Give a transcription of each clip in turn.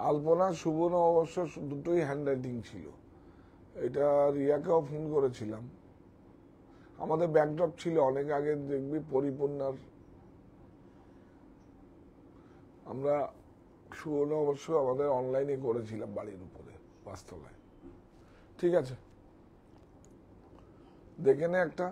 আলপনা শুভ নববর্ষ দুটোই হ্যান্ডরাইটিং ছিল। এটা রিয়াকেও ফোন করেছিলাম। আমাদের ব্যাকড্রপ ছিল অনেক আগে, দেখবি পরিপূর্ণার আমরা শুভ নববর্ষ আমাদের অনলাইনে করেছিলাম বাড়ির উপরে 5 তলায়। ঠিক আছে, দেখে নে একটা।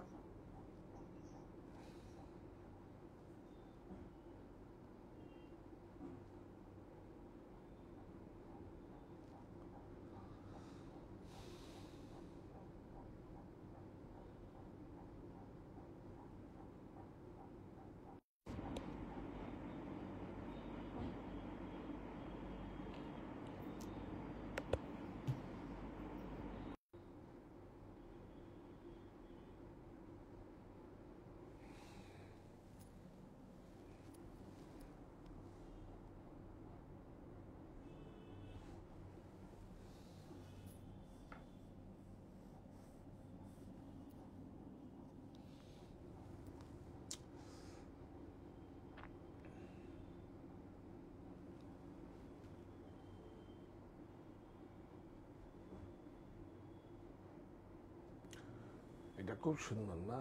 এটা খুব সুন্দর না?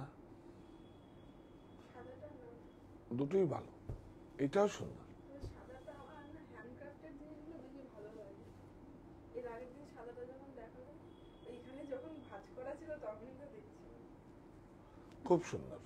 দুটোই ভালো, এটাও সুন্দর। খুব সুন্দর।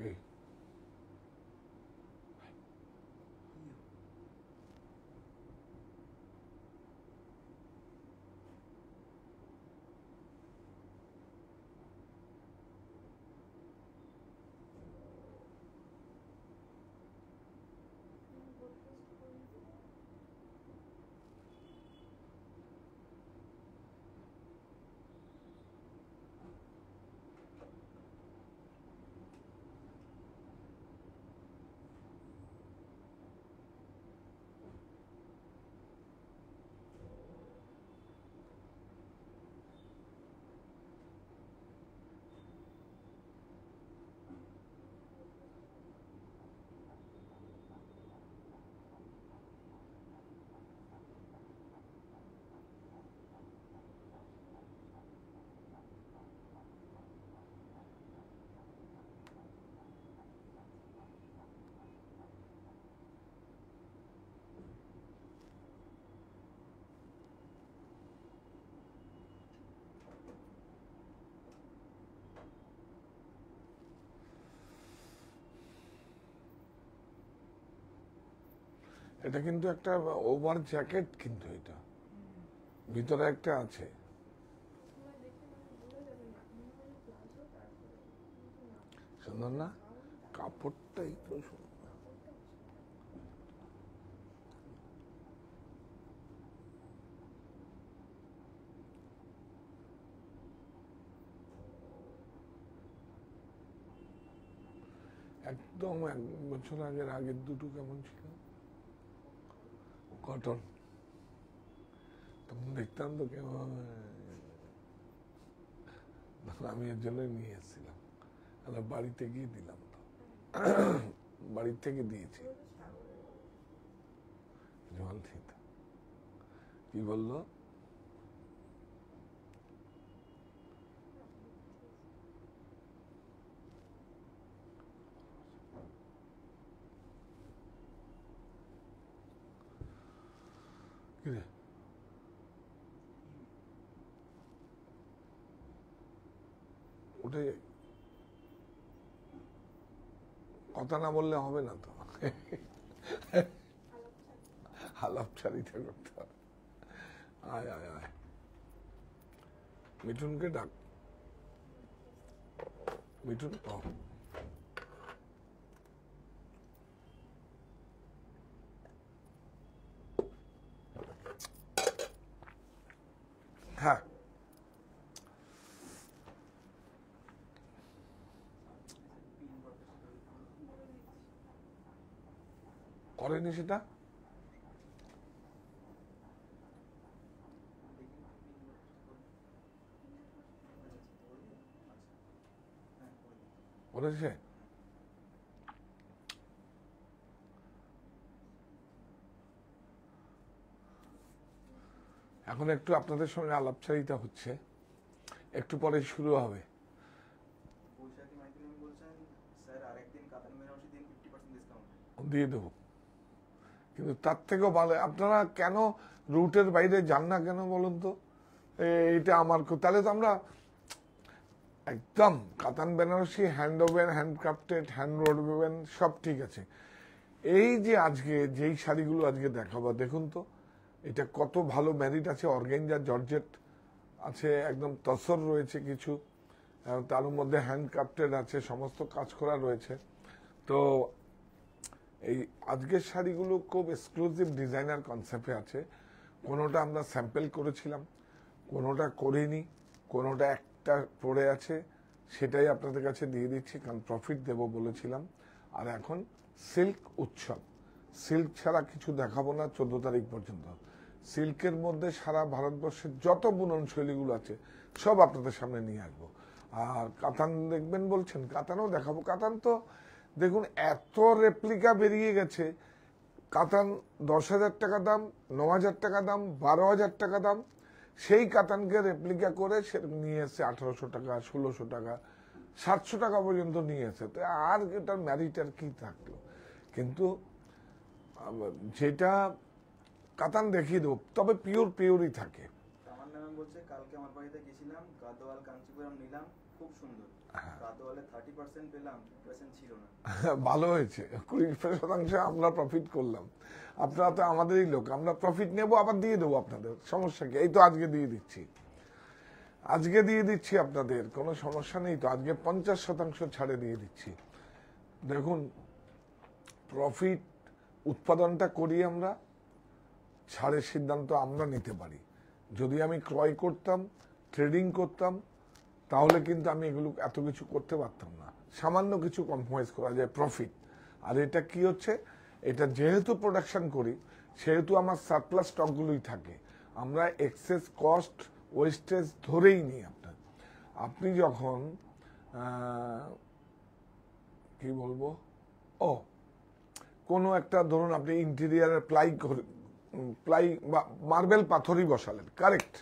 এই এটা কিন্তু একটা ওভার জ্যাকেট, কিন্তু এটা ভিতরে একটা আছে। সুন্দর না? কাপড়টাই তো সুন্দর। একদম 1 বছর আগের দুটো কেমন ছিল? কটন। তখন দেখতাম তো কেমন, আমি এর জন্য নিয়ে এসেছিলাম। বাড়িতে গিয়ে দিলাম তো, বাড়ির থেকে দিয়েছি। জল থিত কি বললো? কিরে উঠে কথা না বললে হবে না তো, আলাপচারিতা করতে হবে। আয় আয় আয়, মিঠুনকে ডাক। মিঠুন, হ্যাঁ করেনি সেটা। করেছে? এখন একটু আপনাদের সঙ্গে আলাপচারিতা হচ্ছে, একটু পরে শুরু হবে। দিয়ে দেবো, কিন্তু তার থেকেও ভালো। আপনারা কেন রুটের বাইরে যান না কেন বলুন তো? এইটা আমার, তাহলে তো আমরা একদম katan Banarasi hand woven, handcrafted, hand woven সব ঠিক আছে। এই যে আজকে যেই শাড়িগুলো আজকে দেখাবো দেখুন তো, এটা কত ভালো ম্যারিট আছে, অর্গেঞ্জা জর্জেট আছে, একদম তসর রয়েছে কিছু, তার মধ্যে হ্যান্ডক্রাফটেড আছে, সমস্ত কাজ করা রয়েছে। তো এই আজকের শাড়িগুলো খুব এক্সক্লুসিভ ডিজাইনার কনসেপ্টে আছে। কোনোটা আমরা স্যাম্পল করেছিলাম, কোনোটা করিনি, কোনোটা একটা পড়ে আছে, সেটাই আপনাদের কাছে দিয়ে দিচ্ছি, কারণ প্রফিট দেব বলেছিলাম। আর এখন সিল্ক উৎসব, সিল্ক ছাড়া কিছু দেখাবো না 14 তারিখ পর্যন্ত। সিল্কের মধ্যে সারা ভারতবর্ষের যত বুনন শৈলীগুলো আছে সব আপনাদের সামনে নিয়ে আসবো। আর কাতান দেখবেন বলছেন, কাতানও দেখাবো। কাতান তো দেখুন এত রেপ্লিকা বেরিয়ে গেছে, কাতান 10,000 টাকা দাম, 9,000 টাকা দাম, 12,000 টাকা দাম, সেই কাতানকে রেপ্লিকা করে সে নিয়ে এসে 1800 টাকা, 1600 টাকা, 700 টাকা পর্যন্ত নিয়ে এসে। তো আর এটার ম্যারিট আর কি থাকলো? কিন্তু যেটা কাতান দেখিয়ে দেবো, তবে পিওরই থাকে। আমার নামে বলছে, কালকে আমার বাড়িতে গেছিলাম, গাদোয়াল কাঞ্চিপুরম নিলাম, খুব সুন্দর। গাদোয়ালে 30% পেলাম, 20% ছিল না। ভালো হয়েছে, 20% আমরা প্রফিট করলাম। আপনারা তো আমাদেরই লোক, আমরা প্রফিট নেব, আবার দিয়ে দেবো আপনাদের, সমস্যা কি? এই তো আজকে দিয়ে দিচ্ছি, আজকে দিয়ে দিচ্ছি আপনাদের, কোনো সমস্যা নেই তো। আজকে 50% ছাড়ে দিয়ে দিচ্ছি। দেখুন, প্রফিট উৎপাদনটা করি আমরা, ছাড়ের সিদ্ধান্ত আমরা নিতে পারি। যদি আমি ক্রয় করতাম, ট্রেডিং করতাম, তাহলে কিন্তু আমি এগুলো এত কিছু করতে পারতাম না। সামান্য কিছু কম্প্রোমাইজ করা যায় প্রফিট। আর এটা কি হচ্ছে, এটা যেহেতু প্রোডাকশন করি, সেহেতু আমার সারপ্লাস স্টকগুলোই থাকে। আমরা এক্সেস কস্ট ওয়েস্টেজ ধরেই নিই। আপনি যখন কি বলবো, ও কোনো একটা ধরুন আপনি ইন্টেরিয়ারের প্লাই বা মার্বেল পাথরই বসালেন, কারেক্ট,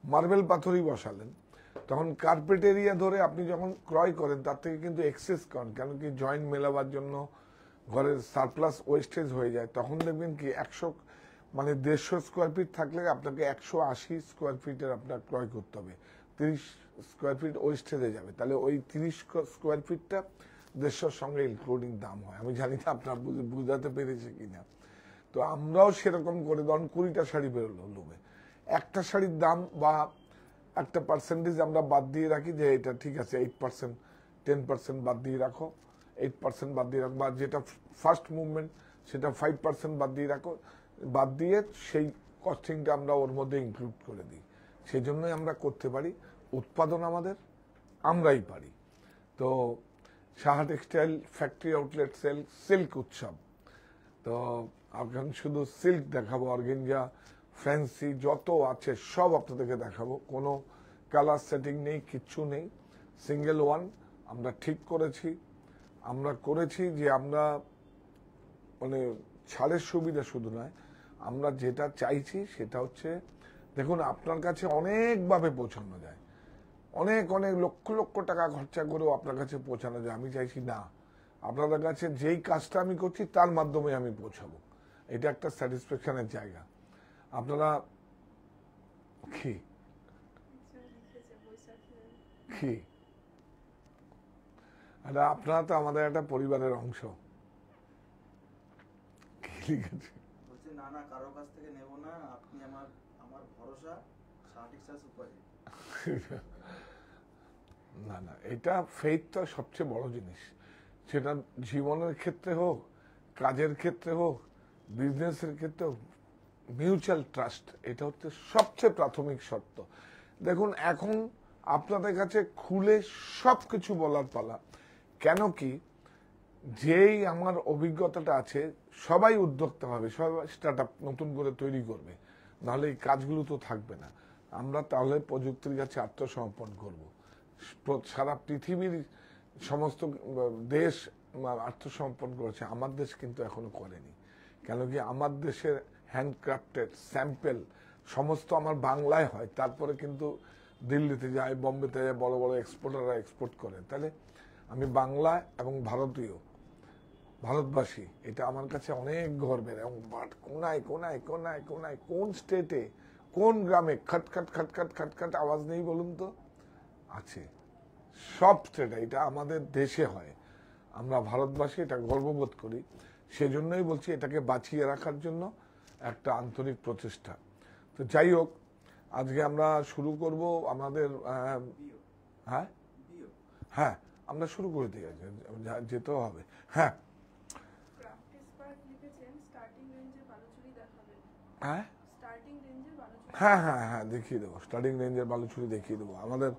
মার্বেল পাথরই বসালেন, তখন কার্পেট এরিয়া ধরে আপনি যখন ক্রয় করেন তার থেকে কিন্তু এক্সেস করেন, কেন কি জয়েন্ট মেলাবার জন্য ঘরের সারপ্লাস ওয়েস্টেজ হয়ে যায়। তখন দেখবেন কি 150 স্কোয়ার ফিট থাকলে আপনাকে 180 স্কোয়ার ফিটের আপনার ক্রয় করতে হবে, 30 স্কোয়ার ফিট ওয়েস্টেজে যাবে। তাহলে ওই 30 স্কোয়ার ফিটটা 150 সঙ্গে ইনক্লুডিং দাম হয়। আমি জানি না আপনার বুঝাতে পেরেছে কিনা। তো আমরাও সেরকম করে, ধরুন 20টা শাড়ি বেরোলো লোভে, একটা শাড়ির দাম বা একটা পার্সেন্টেজ আমরা বাদ দিয়ে রাখি, যে এটা ঠিক আছে 8%, 10% বাদ দিয়ে রাখো, 8% বাদ দিয়ে রাখো, বা যেটা ফার্স্ট মুভমেন্ট সেটা 5% বাদ দিয়ে রাখো, বাদ দিয়ে সেই কস্টিংটা আমরা ওর মধ্যে ইনক্লুড করে দিই। সেই জন্যই আমরা করতে পারি, উৎপাদন আমাদের, আমরাই পারি। তো Saha textile factory outlet sale silk উৎসব। তো এখন শুধু সিল্ক দেখাবো, অর্গেঞ্জা, ফ্যান্সি যত আছে সব আপনাদেরকে দেখাবো। কোনো কালার সেটিং নেই, কিচ্ছু নেই, সিঙ্গেল ওয়ান। আমরা ঠিক করেছি, আমরা করেছি যে আমরা মানে ছাড়ের সুবিধা শুধু নয়, আমরা যেটা চাইছি সেটা হচ্ছে, দেখুন আপনার কাছে অনেকভাবে পৌঁছানো যায়, অনেক লক্ষ লক্ষ টাকা খরচা করেও আপনার কাছে পৌঁছানো যায়। আমি চাইছি না, আপনাদের কাছে যেই কাজটা আমি করছি তার মাধ্যমে আমি পৌঁছাবো, এটা একটা স্যাটিসফ্যাকশনের জায়গা। আপনারা কি কি এটা আপনারা তো আমাদের একটা পরিবারের অংশ। কি লিখেছে? বলছে না না কারো কাছ থেকে নেব না, আপনি আমার আমার ভরসা, শার্টিক্সা সুপারহিট। না না, এটা ফেইথটা সবচেয়ে বড় জিনিস। সেটা জীবনের ক্ষেত্রে হোক, কাজের ক্ষেত্রে হোক, বিজনেসের ক্ষেত্রে হোক, মিউচুয়াল ট্রাস্ট এটা হচ্ছে সবচেয়ে প্রাথমিক শর্ত। দেখুন এখন আপনাদের কাছে খুলে সব কিছু বলার পালা। কেন কি, যেই আমার অভিজ্ঞতাটা আছে, সবাই উদ্যোক্তা হবে, সবাই স্টার্ট আপ নতুন করে তৈরি করবে, নাহলে এই কাজগুলো তো থাকবে না। আমরা তাহলে প্রযুক্তির কাছে আত্মসমর্পণ করব। সারা পৃথিবীর সমস্ত দেশ আত্মসমর্পণ করেছে, আমার দেশ কিন্তু এখনো করেনি। কেন কি, আমার দেশের হ্যান্ডক্রাফটেড স্যাম্পেল সমস্ত আমার বাংলায় হয়, তারপরে কিন্তু দিল্লিতে যায়, বম্বেতে যায়, বড় বড় এক্সপোর্টাররা এক্সপোর্ট করে। তাহলে আমি বাংলা এবং ভারতবাসী, এটা আমার কাছে অনেক গর্বের। এবং বাট কোনায় কোনায় কোনায় কোনায় কোন স্টেটে, কোন গ্রামে খটখট খটখট খটখট আওয়াজ নেই বলুন তো? আছে, সব স্টেটে। এটা আমাদের দেশে হয়, আমরা ভারতবাসী এটা গর্ববোধ করি। সেজন্যই বলছি এটাকে বাঁচিয়ে রাখার জন্য একটা আন্তরিক প্রচেষ্টা। তো যাই হোক, আজকে আমরা শুরু করব আমাদের হ্যাঁ হ্যাঁ আমরা শুরু করে দিই, যেতেও হবে। হ্যাঁ হ্যাঁ হ্যাঁ হ্যাঁ হ্যাঁ দেখিয়ে দেবো, স্টার্টিং রেঞ্জের বালুচুরি দেখিয়ে দেবো। আমাদের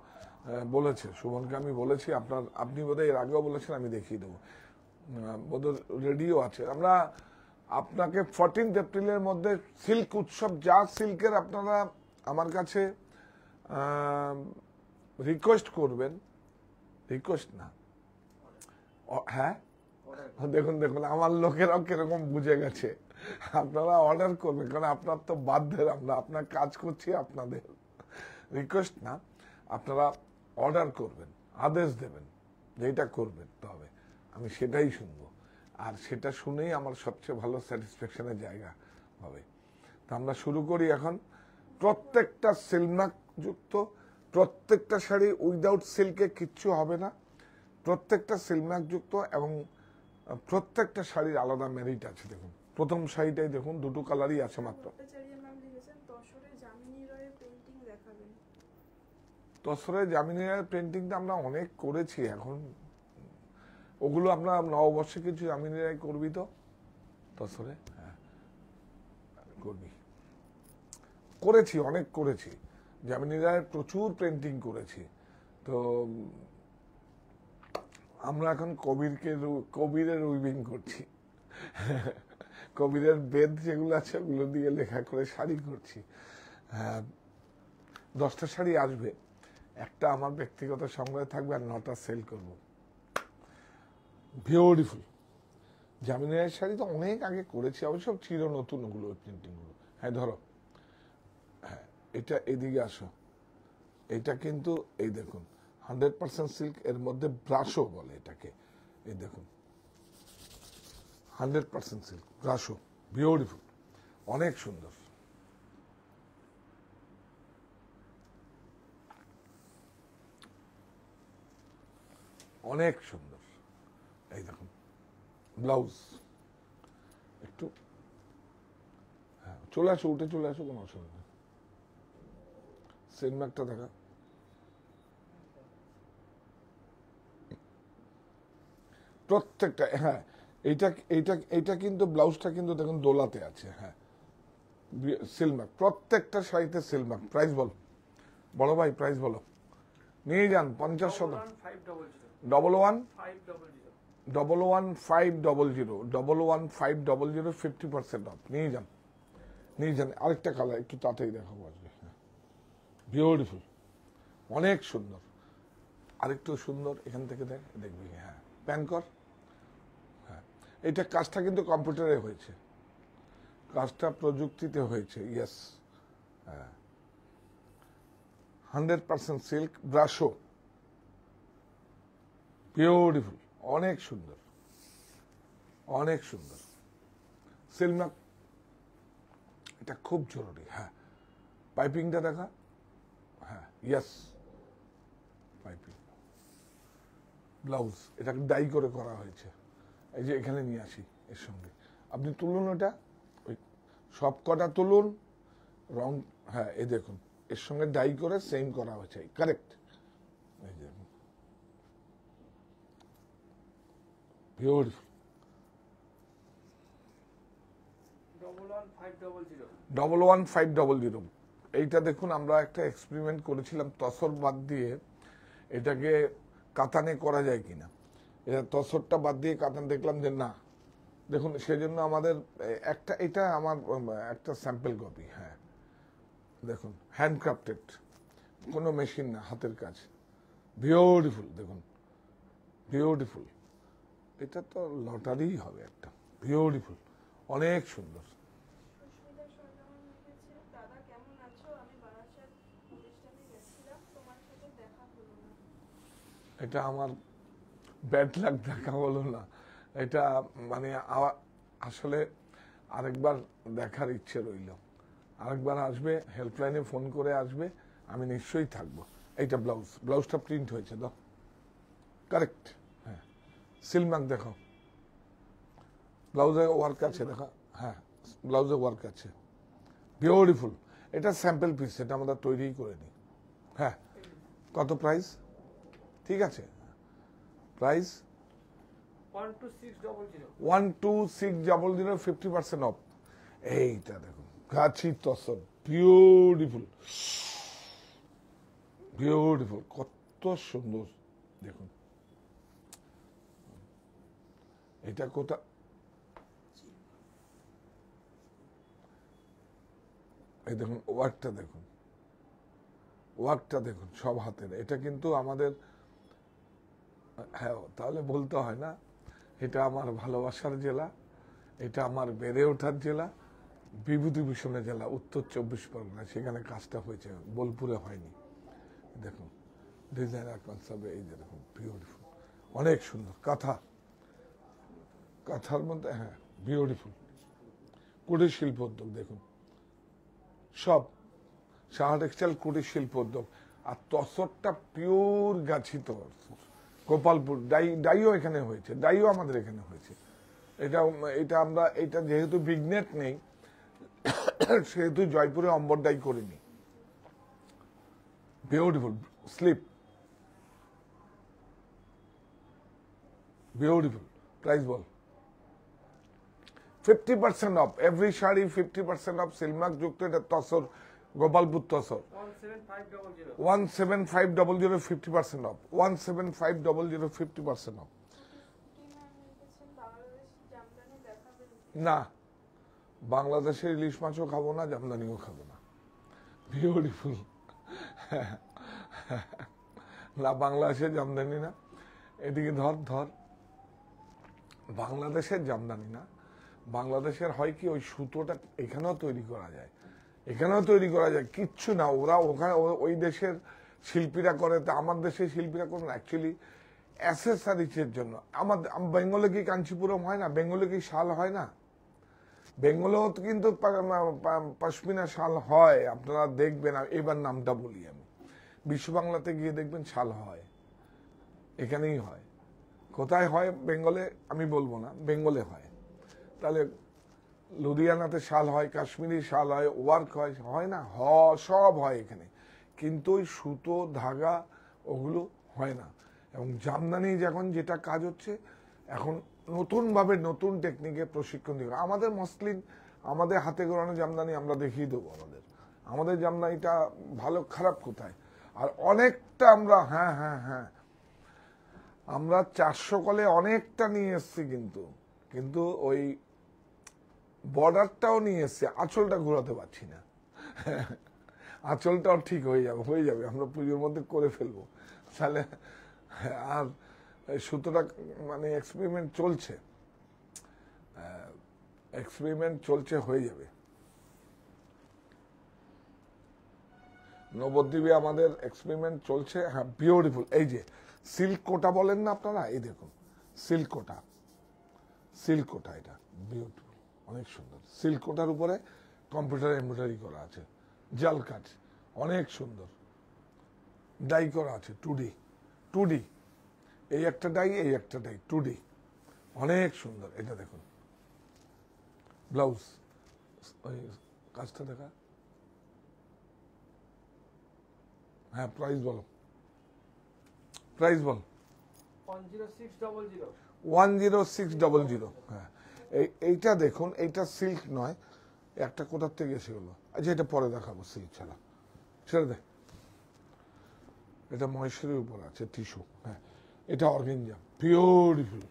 বলেছে সুমনকে, আমি বলেছি, আপনি বোধহয় এর আগেও বলেছেন, আমি দেখিয়ে দেবো। বোধহয় রেডিও আছে। আমরা আপনাকে 14 এপ্রিলের মধ্যে সিল্ক উৎসব, যা সিল্কের আপনারা আমার কাছে রিকোয়েস্ট করবেন, রিকোয়েস্ট না, হ্যাঁ দেখুন দেখুন আমার লোকেরাও কিরকম বুঝে গেছে। আপনারা অর্ডার করবেন, কারণ আপনার তো বাধ্যের, আমরা আপনার কাজ করছি, আপনাদের রিকোয়েস্ট না, আপনারা অর্ডার করবেন, আদেশ দেবেন যে এটা করবেন, তবে আমি সেটাই শুনবো। আর সেটা শুনেই আমার সবচেয়ে ভালো স্যাটিসফ্যাকশনের জায়গা হবে। তা আমরা শুরু করি এখন। প্রত্যেকটা সিলমার্ক যুক্ত, প্রত্যেকটা শাড়ি উইদাউট সিল্কে কিচ্ছু হবে না, প্রত্যেকটা সিলমার্ক যুক্ত, এবং প্রত্যেকটা শাড়ির আলাদা মেরিট আছে। দেখুন প্রথম শাড়িটাই দেখুন, দুটো কালারই আছে মাত্র। তসরে জামিনী রায়ের পেন্টিংটা আমরা অনেক করেছি, এখন ওগুলো আমরা নববর্ষে কিছু জামিনী রায় করবি তো তসরে? হ্যাঁ করবি, করেছি, অনেক করেছি। জামিনী রায়ের প্রচুর পেন্টিং করেছি। তো আমরা এখন কবিরের উইভিং করছি। কবিরের বেদ যেগুলো আছে ওগুলো দিয়ে লেখা করে শাড়ি করছি। 10টা শাড়ি আসবে, একটা আমার ব্যক্তিগত সংগ্রহে থাকবে, আর 9টা সেল করব। বিউটিফুল জামিনী রায়ের শাড়ি তো অনেক আগে করেছি, অবশ্য চির নতুন ওগুলো, প্রিন্টিং গুলো। হ্যাঁ ধরো, হ্যাঁ এটা এদিকে আসো, এটা কিন্তু এই দেখুন 100% সিল্ক, এর মধ্যে ব্রাশো বলে এটাকে। এই দেখুন 100% সিল্ক, ব্রাশো, বিউটিফুল, অনেক সুন্দর। অনেক সুন্দর। এই দেখুন ব্লাউজ, একটু হ্যাঁ চলে আসো, উঠে চলে আসো, কোনো অসুবিধা নেই। সিলমার্কটা দেখা, প্রত্যেকটা, হ্যাঁ এইটা এইটা এইটা কিন্তু ব্লাউজটা কিন্তু দেখুন দোলাতে আছে। হ্যাঁ সিলমার্ক, প্রত্যেকটা শাড়িতে সিলমার্ক। প্রাইস বল বড় ভাই, প্রাইস বলো। নিয়ে যান 50 11500 50% অফ। নিয়ে যান, নিয়ে যান। আরেকটা কালার একটু তাড়াতাড়ি দেখাবো আজকে। বিউটিফুল, অনেক সুন্দর, আরেকটু সুন্দর এখান থেকে দেখবি। হ্যাঁ প্যান কর। হ্যাঁ এটা কাজটা কিন্তু কম্পিউটারে হয়েছে, কাজটা প্রযুক্তিতে হয়েছে। ইয়েস, হ্যাঁ 100% সিল্ক, ব্রাশো, বিউটিফুল, অনেক সুন্দর, অনেক সুন্দর। সিলমার্ক এটা খুব জরুরি। হ্যাঁ পাইপিংটা দেখা, হ্যাঁ ইয়েস পাইপিং, ব্লাউজ এটাকে ডাই করে করা হয়েছে। এই যে এখানে নিয়ে আসি এর সঙ্গে, আপনি তুলুন ওটা, ওই সব কটা তুলুন, রং, হ্যাঁ এই দেখুন এর সঙ্গে ডাই করে সেম করা হয়েছে, কারেক্ট। এই যে বিউটিফুল। 11500। এইটা দেখুন আমরা একটা এক্সপেরিমেন্ট করেছিলাম তসর বাদ দিয়ে এটাকে কাতানে করা যায় কিনা। এটা তসরটা বাদ দিয়ে কাতান দেখলাম যে না, দেখুন সেজন্য আমাদের একটা, এটা আমার একটা স্যাম্পল কপি। হ্যাঁ দেখুন হ্যান্ডক্রাফটেড, কোনো মেশিন না, হাতের কাজ, বিউটিফুল। দেখুন বিউটিফুল, এটা তো লটারি হবে একটা, বিউটিফুল, অনেক সুন্দর। সুস্মিতা সরদামান লিখেছে, দাদা কেমন আছো? আমি বারাসাত অনুষ্ঠানে গেছিলাম, তোমার সাথে দেখা হলো না। এটা আমার ব্যাড লাক দেখা হলো না, এটা মানে আসলে আরেকবার দেখার ইচ্ছে রইল, আরেকবার আসবে, হেল্পলাইনে ফোন করে আসবে, আমি নিশ্চয়ই থাকবো। এইটা ব্লাউজ, ব্লাউজটা প্রিন্ট হয়েছে দাও, কারেক্ট। হ্যাঁ সিলমার্ক দেখো, ব্লাউজে ওয়ার্ক আছে দেখো, হ্যাঁ ব্লাউজে ওয়ার্ক আছে, বিউটিফুল। এটা স্যাম্পল পিস, এটা আমরা তৈরি করে নিই। হ্যাঁ কত প্রাইস? ঠিক আছে, প্রাইস 12600, 50% অফ। এইটা দেখুন গাছি তসর, বিউটিফুল বিউটিফুল, কত সুন্দর দেখুন। এটা কোথা, এই দেখুন ওয়ার্কটা দেখুন, ওয়ার্কটা দেখুন সব হাতের। এটা কিন্তু আমাদের, হ্যাঁ তাহলে বলতে হয় না, এটা আমার ভালোবাসার জেলা, এটা আমার বেড়ে ওঠার জেলা, বিভূতিভূষণের জেলা, উত্তর 24 পরগনা, সেখানে কাজটা হয়েছে, বোলপুরে হয়নি। দেখুন ডিজাইনার কনসেপ্ট, এই যে দেখুন বিউটিফুল, অনেক সুন্দর কাঁথা, কাঁথার মধ্যে, হ্যাঁ বিউটিফুল, কুটির শিল্প উদ্যোগ দেখুন সব, সাহা টেক্সটাইল কুটির শিল্প উদ্যোগ। আর তসরটা পিওর গাছি তসর, গোপালপুর, ডাইও এখানে হয়েছে, ডাইও আমাদের এখানে হয়েছে। এটা এটা আমরা, এটা যেহেতু বিগনেট নেই সেহেতু জয়পুরে অম্বর ডাই করিনি। Beautiful slip, beautiful. প্রাইস বল? 50% off, every sari 50% off, silk mark যুক্ত, এটা তসর, গোপালপুর তসর। 17500, 50% off, 17500, 50% off. না, বাংলাদেশের ইলিশ মাছও খাবো না, জামদানিও খাবো না। বিউটিফুল। না বাংলাদেশের জামদানি না, এদিকে ধর ধর, বাংলাদেশের জামদানি না, বাংলাদেশের হয় কি ওই সুতোটা এখানেও তৈরি করা যায়, এখানেও তৈরি করা যায়, কিচ্ছু না, ওরা ওখানে ওই দেশের শিল্পীরা করে, তা আমার দেশের শিল্পীরা করে না, অ্যাকচুয়ালি অ্যাসেসারিজের জন্য। আমাদের বেঙ্গলে কি কাঞ্চিপুরম হয় না, বেঙ্গলে কি শাল হয় না, বেঙ্গলেও কিন্তু পশমিনা শাল হয়, আপনারা দেখবেন। এবার নামটা বলি আমি, বিশ্ব বাংলাতে গিয়ে দেখবেন শাল হয়, এখানেই হয়। কোথায় হয় বেঙ্গলে আমি বলবো না, বেঙ্গলে হয়। তাহলে লুধিয়ানাতে শাল হয়, কাশ্মীরি শাল হয়, ওয়ার্ক হয়, হয় না, সব হয় এখানে, কিন্তু ওই সুতো ধাগা ওগুলো হয় না। এবং জামদানি যখন যেটা কাজ হচ্ছে এখন নতুনভাবে নতুন টেকনিকে প্রশিক্ষণ দিয়ে, আমাদের মসলিন, আমাদের হাতে গড়ানো জামদানি আমরা দেখিয়ে দেবো, আমাদের জামদানিটা ভালো খারাপ কোথায়। আর অনেকটা আমরা, হ্যাঁ হ্যাঁ হ্যাঁ, আমরা 400 কলে অনেকটা নিয়ে এসছি, কিন্তু ওই বর্ডারটাও নিয়ে এসছি, আঁচলটা ঘোরাতে পারছি না। আঁচলটাও ঠিক হয়ে যাবে, আমরা পুজোর মধ্যে করে ফেলবো তাহলে। আর সুতোটা মানে এক্সপেরিমেন্ট চলছে, হয়ে যাবে। নবদ্বীপে আমাদের এক্সপেরিমেন্ট চলছে। হ্যাঁ বিউটিফুল, এই যে সিল্ক কোটা বলেন না আপনারা, এই দেখুন সিল্ক কোটা, এটা বিউটিফুল, অনেক সুন্দর। সিল্ক কোটার উপরে কম্পিউটার এমব্রয়ডারি করা আছে, জাল কাজ, অনেক সুন্দর, ডাই করা আছে, 2D এই একটা ডাই, এই একটা ডাই, 2D, অনেক সুন্দর। এটা দেখুন ব্লাউজ, ওই কাজটা দেখা। হ্যাঁ, প্রাইস বলো, প্রাইস বল। 10600 10600। হ্যাঁ, এইটা দেখুন, এইটা সিল্ক নয়, একটা কোথার থেকে এসে গেলো। আচ্ছা, এটা পরে দেখাবো, সিল্ক ছাড়া, ছেড়ে দে। এটা মহেশ্বরীর উপর আছে, টিস্যু। হ্যাঁ, এটা অর্গেঞ্জা, বিউটিফুল।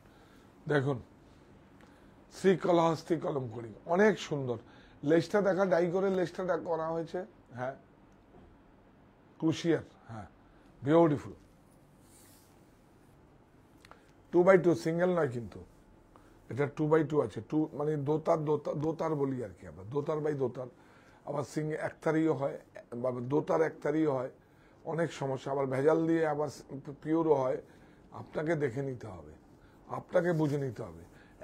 দেখুন শ্রীকলাহস্তি কলম করি, অনেক সুন্দর। লেসটা দেখা, ডাই করে লেসটা করা হয়েছে। হ্যাঁ, ক্রুশিয়ার। হ্যাঁ, বিউটিফুল। 2x2, সিঙ্গেল নয় কিন্তু, এটা 2x2 আছে। 2 মানে দোতার বলি আর কি আমরা, দোতার বাই দোতার। আবার একতারিও হয়, বা দোতার একতারিও হয়, অনেক সমস্যা। আবার ভেজাল দিয়ে আবার পিওরও হয়। আপনাকে দেখে নিতে হবে, আপনাকে বুঝে নিতে হবে।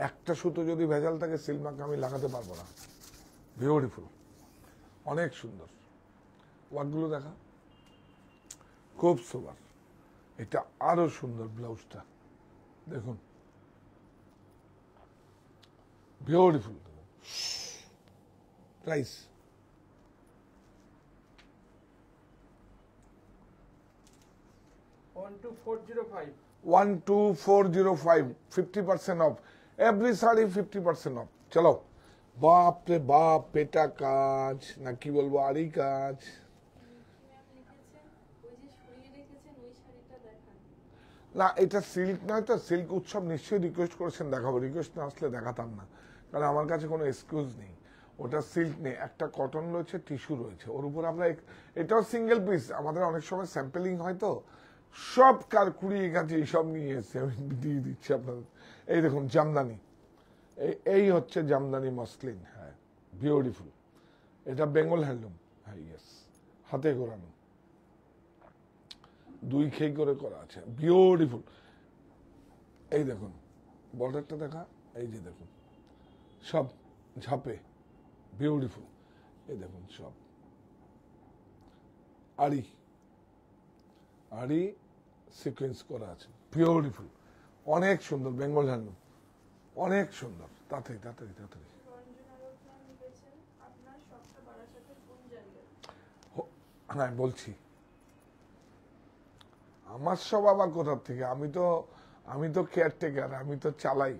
একটা সুতো যদি ভেজাল থাকে, সিলমাকে আমি লাগাতে পারবো না। বিউটিফুল, অনেক সুন্দর। ওয়ার্কগুলো দেখা, খুব সুপার। এটা আরো সুন্দর, ব্লাউজটা দেখুন, beautiful. Price 12405 12405, 50% off. Every sari 50% of. চলো, বাপ রে বাপ, পেটা কাজ না কি বলবো, আরই কাজ। ম্যাম লিখেছেন ওই যে সরিয়ে রেখেছেন ওই শাড়িটা দেখান। না, এটা সিল্ক নয় তো। সিল্ক উৎসব নিশ্চয়ই রিকোয়েস্ট করেছেন, দেখাবো। রিকোয়েস্ট না আসলে দেখাতাম না, কারণ আমার কাছে কোনো এক্সকিউজ নেই। ওটা সিল্ক নেই, একটা কটন রয়েছে, টিস্যু রয়েছে, ওর উপর আমরা এটাও সিঙ্গেল পিস। আমাদের অনেক সময় স্যাম্পেলিং হয় তো, সব কুড়িয়ে গেছে, এইসব নিয়ে এসে আমি দিয়ে দিচ্ছি আপনাদের। এই দেখুন জামদানি, এই হচ্ছে জামদানি মসলিন। হ্যাঁ, বিউটিফুল। এটা বেঙ্গল হ্যান্ডলুম। হ্যাঁ, ইয়েস, হাতে ঘোরানো, 2 খেই করে করা আছে, বিউটিফুল। এই দেখুন বর্ডারটা দেখা, এই যে দেখুন সব ঝাপে, বিউটিফুল। এই দেখুন সব আড়ি আড়ি সিকোয়েন্স করা আছে, বিউটিফুল, অনেক সুন্দর। বেঙ্গল হ্যান্ডলুম, অনেক সুন্দর। তাড়াতাড়ি তাড়াতাড়ি তাড়াতাড়ি। রঞ্জনা রোড ম্যাম লিখেছেন আপনার সবটা বারাসাতে কোন জায়গায়? হ্যাঁ, বলছি। আমার সব আবার কোথার থেকে? আমি তো কেয়ারটেকার, আমি তো চালাই।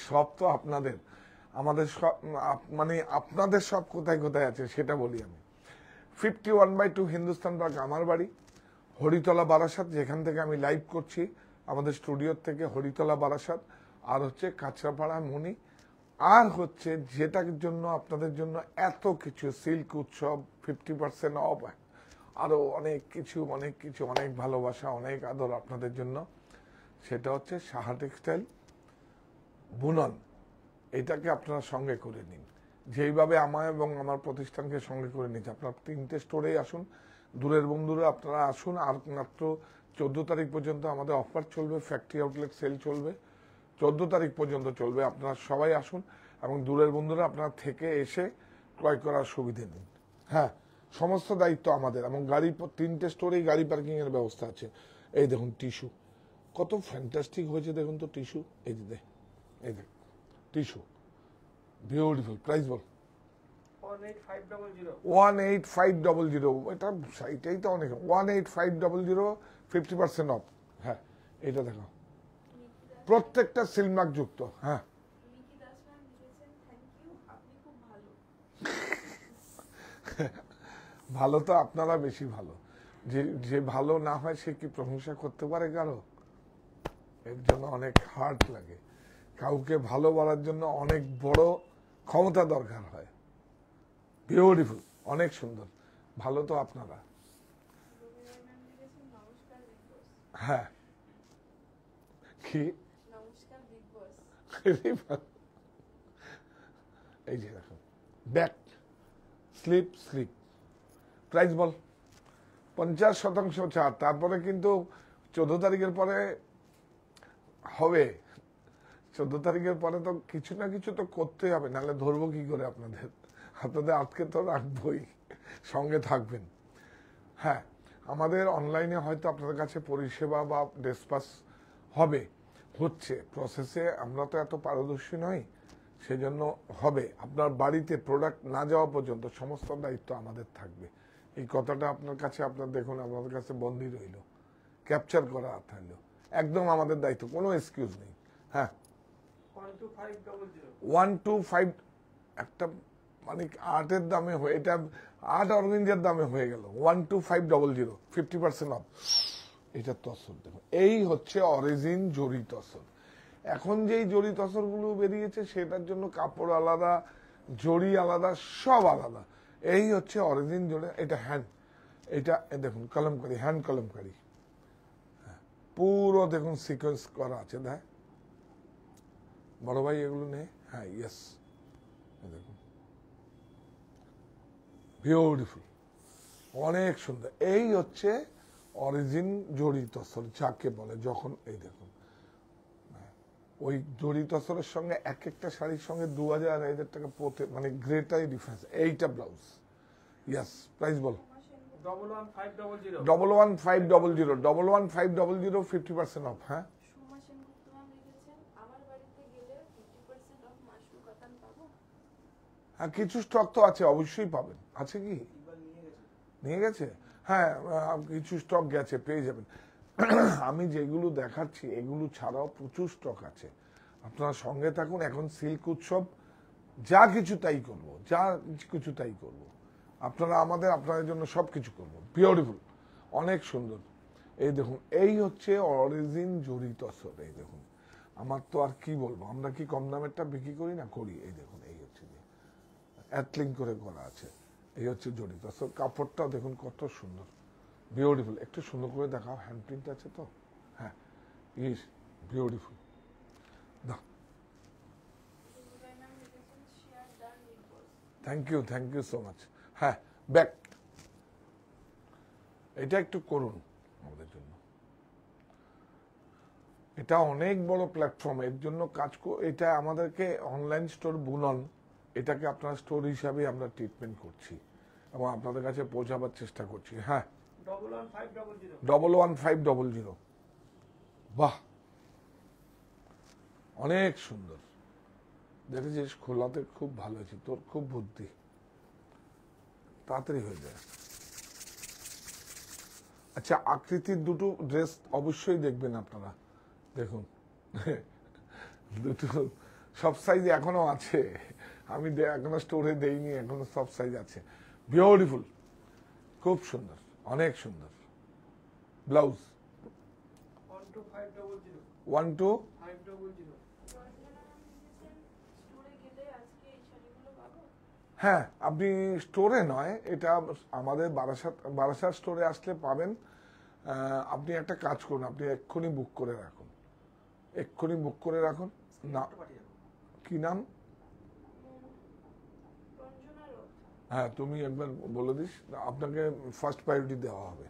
সব তো আপনাদের। আমাদের সব মানে আপনাদের সব কোথায় কোথায় আছে সেটা বলি আমি। 51/2 হিন্দুস্তান পার্ক আমার বাড়ি, হরিতলা বারাসাত, যেখান থেকে আমি লাইভ করছি আমাদের স্টুডিওর থেকে, হরিতলা বারাসাত। আর হচ্ছে কাঁচরাপাড়া মণি। আর হচ্ছে যেটার জন্য আপনাদের জন্য এত কিছু, সিল্ক উৎসব 50% অফ, আরো অনেক কিছু অনেক কিছু, অনেক ভালোবাসা, অনেক আদর আপনাদের জন্য। সেটা হচ্ছে সাহা টেক্সটাইল বুনন। এটাকে আপনারা সঙ্গে করে নিন, যেইভাবে আমার এবং আমার প্রতিষ্ঠানকে সঙ্গে করে নিচ্ছে। আপনারা 3টে স্টোরেই আসুন, দূরের বন্ধুরা আপনারা আসুন। আর মাত্র 14 তারিখ পর্যন্ত আমাদের অফার চলবে, ফ্যাক্টরি আউটলেট সেল চলবে, 14 তারিখ পর্যন্ত চলবে। আপনারা সবাই আসুন, এবং দূরের বন্ধুরা আপনারা থেকে এসে ক্রয় করার সুবিধে নিন। হ্যাঁ, সমস্ত দায়িত্ব আমাদের, এবং গাড়ি 3টে স্টোরেই গাড়ি পার্কিং এর ব্যবস্থা আছে। এই দেখুন টিস্যু, কত ফ্যান্টাস্টিক হয়েছে দেখুন তো টিস্যু। এই যে এই দেখ টিস্যু, বিউটিফুল। প্রাইস বল। 18500 18500। এটা এটাই তো অনেক। 18500, 50% অফ। হ্যাঁ, এটা দেখো, প্রত্যেকটা সিলমার্ক যুক্ত। হ্যাঁ, মিকি দাস ম্যাম লিখেছেন থ্যাংক ইউ, আপনি খুব ভালো। ভালো তো আপনারা বেশি ভালো। যে ভালো না হয় সে কি প্রশংসা করতে পারে কারো? এর জন্য অনেক হার্ট লাগে। কাউকে ভালো বলার জন্য অনেক বড় ক্ষমতা দরকার হয়। বিউটিফুল, অনেক সুন্দর। ভালো তো আপনারা। রবিবার ম্যাম লিখেছেন নমস্কার বিগ বস। হ্যাঁ, কি নমস্কার বিগ বস। এই যে দেখুন, ব্যাক স্লিপ স্লিপ। প্রাইস বল। 50% ছাড়। তারপরে কিন্তু 14 তারিখের পরে হবে। 14 তারিখের পরে তো কিছু না কিছু তো করতেই হবে, নাহলে ধরবো কি করে আপনাদের? আপনাদের আজকে তো রাখবই, সঙ্গে থাকবেন। হ্যাঁ, আমাদের অনলাইনে হয়তো আপনাদের কাছে পরিষেবা বা ডেসপাস হবে, হচ্ছে প্রসেসে। আমরা তো এত পারদর্শী নই, সেজন্য হবে। আপনার বাড়িতে প্রোডাক্ট না যাওয়া পর্যন্ত সমস্ত দায়িত্ব আমাদের থাকবে। এই কথাটা আপনার কাছে, আপনার দেখুন আপনাদের কাছে বন্দী রইল, ক্যাপচার করা থাকলো, একদম আমাদের দায়িত্ব, কোনো এক্সকিউজ নেই। হ্যাঁ 12500 125, একটা মানে আর্টের দামে এটা আর্ট অর্গেঞ্জার দামে হয়ে গেল 12500, 50% অফ। এটা তসর দেখুন, এই হচ্ছে অরিজিন জরি তসর। এখন যেই জরি তসর গুলো বেরিয়েছে সেটার জন্য কাপড় আলাদা, জরি আলাদা, সব আলাদা। এই হচ্ছে অরিজিন জরি। এটা হ্যান্ড, এটা দেখুন কলমকারি, হ্যান্ড কলমকারি, পুরো দেখুন সিকোয়েন্স করা আছে। দেখ বড় ভাই এগুলো নেই, হ্যাঁ ইয়েস, দেখুন বিউটিফুল, অনেক সুন্দর। এই হচ্ছে অরিজিন জরি তসর যাকে বলে। যখন এই দেখুন ওই জরি তসরের সঙ্গে এক একটা শাড়ির সঙ্গে 2000-1000 টাকা পোতে, মানে গ্রেটাই ডিফারেন্স। এইটা blouse, yes price ball. 11500 11500, 11500, 50% of. হ্যাঁ সুমা সেনগুপ্ত ম্যাম লিখেছেন, আমার বাড়িতে গেলে 50% অফ মাশরুম কাতান পাবো? হ্যাঁ কিছু স্টক তো আছে, অবশ্যই পাবেন। আছে কি এবার নিয়ে গেছে? হ্যাঁ কিছু স্টক গেছে, পেয়ে যাবেন। আমি যেগুলো দেখাচ্ছি এগুলো ছাড়াও প্রচুর স্টক আছে, আপনারা সঙ্গে থাকুন। এখন সিল্ক উৎসব, যা কিছু তাই করব, যা কিছু তাই করব। আপনারা আপনাদের জন্য সব কিছু করবো। বিউটিফুল, অনেক সুন্দর। এই দেখুন, এই হচ্ছে অরিজিন জরি তসর। এই দেখুন, আমার তো আর কি বলবো, আমরা কি কম দামেরটা বিক্রি করি না? করি। এই দেখুন, এই হচ্ছে অ্যাটলিং করে করা আছে। এই হচ্ছে জরি তসর। কাপড়টাও দেখুন কত সুন্দর, বিউটিফুল। একটু সুন্দর করে দেখাও, হ্যান্ড প্রিন্ট আছে তো। হ্যাঁ ইস বিউটিফুল। না জুবাই ম্যাম লিখেছেন, share done report. Thank you so much. হ্যাঁ ব্যাক, এটা একটু করুন আমাদের জন্য। এটা অনেক বড় প্ল্যাটফর্ম, এর জন্য কাজ। এটা আমাদেরকে অনলাইন স্টোর বুনন, এটাকে আপনার স্টোর হিসাবে আমরা ট্রিটমেন্ট করছি এবং আপনাদের কাছে পৌঁছাবার চেষ্টা করছি। হ্যাঁ 11500 11500, বাহ অনেক সুন্দর। দেখেছিস খোলাতে খুব ভালো হয়েছে, তোর খুব বুদ্ধি, তাড়াতাড়ি হয়ে যায়। আচ্ছা, আকৃতির দুটো ড্রেস অবশ্যই দেখবেন আপনারা। দেখুন দুটো সব সাইজ এখনো আছে, আমি এখনো স্টোরে দেইনি, এখনো সব সাইজ আছে। বিউটিফুল, খুব সুন্দর, অনেক সুন্দর। ব্লাউজ 12500 12500। রঞ্জনা ম্যাম লিখেছেন, স্টোরে গেলে আজকে এই শাড়িগুলো পাবো? হ্যাঁ, আপনি স্টোরে নয়, এটা আমাদের বারাসাত স্টোরে আসলে পাবেন। আপনি একটা কাজ করুন, আপনি এক্ষুনি বুক করে রাখুন, এক্ষুনি বুক করে রাখুন। না পাঠিয়ে দেবো। কি নাম? রঞ্জনা রথ। হ্যাঁ তুমি একবার বলে দিস, আপনাকে ফার্স্ট প্রায়োরিটি দেওয়া হবে।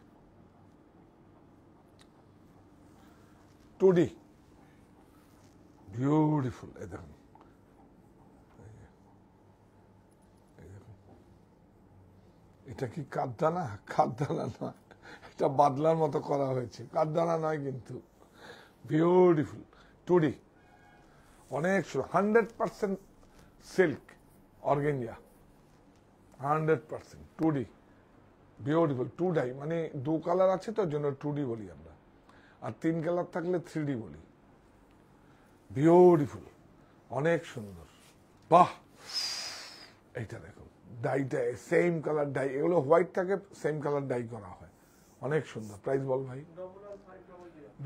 2D beautiful. এই দেখুন, এটা কি কাঠদানা? কাঠদানা নয়, এটা বাদলার মতো করা হয়েছে, কাঠদানা নয় কিন্তু। বিউটিফুল 2D, অনেক সুন্দর। 100% silk organza, 100% 2D beautiful. 2 die মানে 2 কালার আছে তো, জন্য 2D বলি আমরা, আর 3 কালার থাকলে 3D বলি। বিউটিফুল, অনেক সুন্দর। বাহ, এইটা দেখুন, ডাইটা সেম কালার ডাই, এগুলো হোয়াইট থাকে, সেম কালার ডাই করা হয়, অনেক সুন্দর। প্রাইস বল ভাই।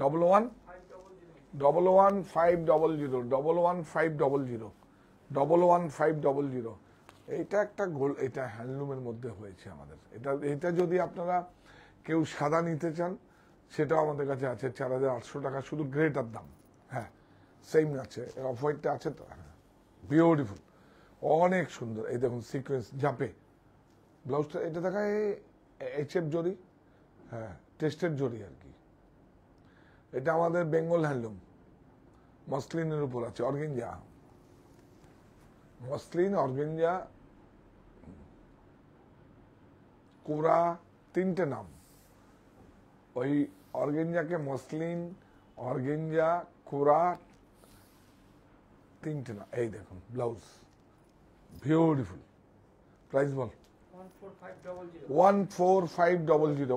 11500 11500, 11500, এইটা একটা গোল। এটা হ্যান্ডলুমের মধ্যে হয়েছে আমাদের। এটা যদি আপনারা কেউ সাদা নিতে চান, সেটাও আমাদের কাছে আছে, 4800 টাকা শুধু গ্রেটার দাম। হ্যাঁ সেম আছে, অফ হোয়াইটটা আছে তো। হ্যাঁ বিউটিফুল, অনেক সুন্দর। এই দেখুন সিকোয়েন্স জাপে ব্লাউজটা, এটা দেখায় HF জরি, হ্যাঁ টেস্টেড জরি আর কি। এটা আমাদের বেঙ্গল হ্যান্ডলুম, মসলিনের উপর আছে, অর্গেঞ্জা, মসলিন, অর্গেঞ্জা, কোরা, 3টে নাম। ওই অর্গেঞ্জাকে মসলিন, অর্গেঞ্জা, কোরা, তিনটে না, এই দেখুন ব্লাউজ, বিউটিফুল। প্রাইস বল। 14500 14500,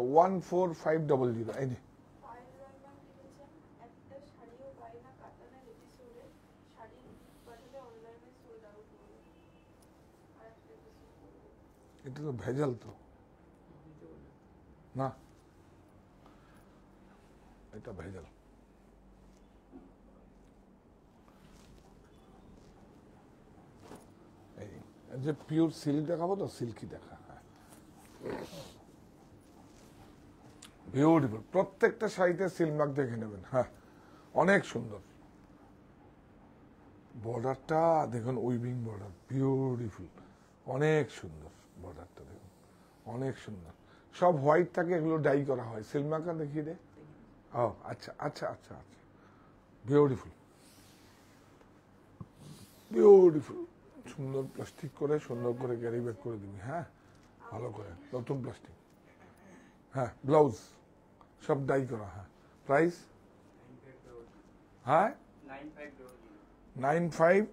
14500। এই যে পায়েল রহমান লিখেছেন, একটা শাড়িও পাই না কাতানের এপিসোডে, শাড়ি পাঠালে অনলাইনে সোল্ড আউট হলো, আর একটা এপিসোড করবো। এটা তো ভেজাল তো না, এটা ভেজাল। এই যে পিওর সিল্ক দেখাবো তো, সিল্কি দেখা, বিউটিফুল। প্রত্যেকটা শাড়িতে সিল্ক মার্ক দেখে নেবেন। হ্যাঁ, অনেক সুন্দর। বর্ডারটা দেখুন, উইভিং বর্ডার, বিউটিফুল, অনেক সুন্দর বর্ডারটা দেখুন, অনেক সুন্দর। সব হোয়াইট থাকে, এগুলো ডাই করা হয়। সিল্ক মার্কটা দেখিয়ে দে। ও আচ্ছা আচ্ছা আচ্ছা আচ্ছা, বিউটিফুল, বিউটিফুল। সুন্দর প্লাস্টিক করে, সুন্দর করে ক্যারি ব্যাগ করে দিবি। হ্যাঁ, ভালো করে, নতুন প্লাস্টিক। হ্যাঁ, ব্লাউজ সব ডাই করা। হ্যাঁ, প্রাইস? হ্যাঁ, 95।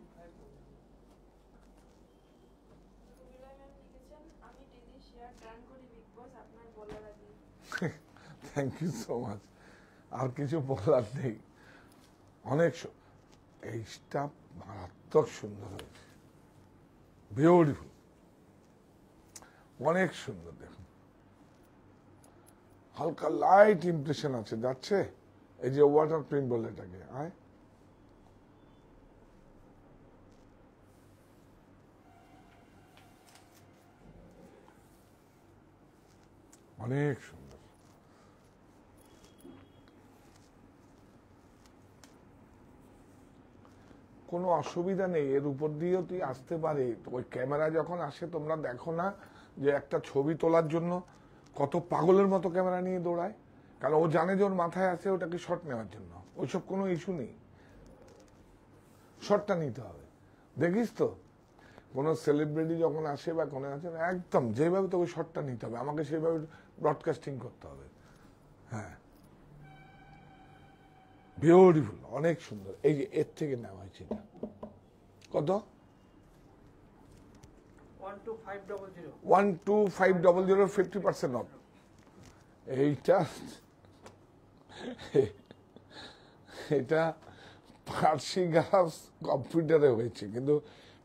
রুবিলা ম্যাম লিখেছেন, আমি ডেলি শেয়ার ডান করি বিগ বস আপনার বলার আগে। Thank you so much. আর কিছু বলার নেই। অনেক এইটা মারাত্মক সুন্দর হয়েছে, বিউটিফুল, অনেক সুন্দর। দেখুন, হালকা লাইট ইমপ্রেশন আছে, যাচ্ছে। এই যে ওয়াটার প্রিন্ট বলে এটাকে, আয় অনেক সুন্দর। কোনো অসুবিধা নেই, এর উপর দিয়েও তুই আসতে পারে। ওই ক্যামেরা যখন আসে, তোমরা দেখো না যে একটা ছবি তোলার জন্য কত পাগলের মতো ক্যামেরা নিয়ে দৌড়ায়, কারণ ও জানে যে ওর মাথায় আছে ওটাকে শট নেওয়ার জন্য। ওইসব কোনো ইস্যু নেই, শটটা নিতে হবে। দেখিস তো, কোনো সেলিব্রিটি যখন আসে বা কোনো আছে, একদম যেভাবে তোকে শটটা নিতে হবে, আমাকে সেইভাবে ব্রডকাস্টিং করতে হবে। হ্যাঁ, বিউটিফুল, অনেক সুন্দর। এই যে এর থেকে নেওয়া হয়েছে, এটা কত? 12500 12500, 50% অফ। এইটা এটা ফার্সি গ্লাস কম্পিউটারে হয়েছে, কিন্তু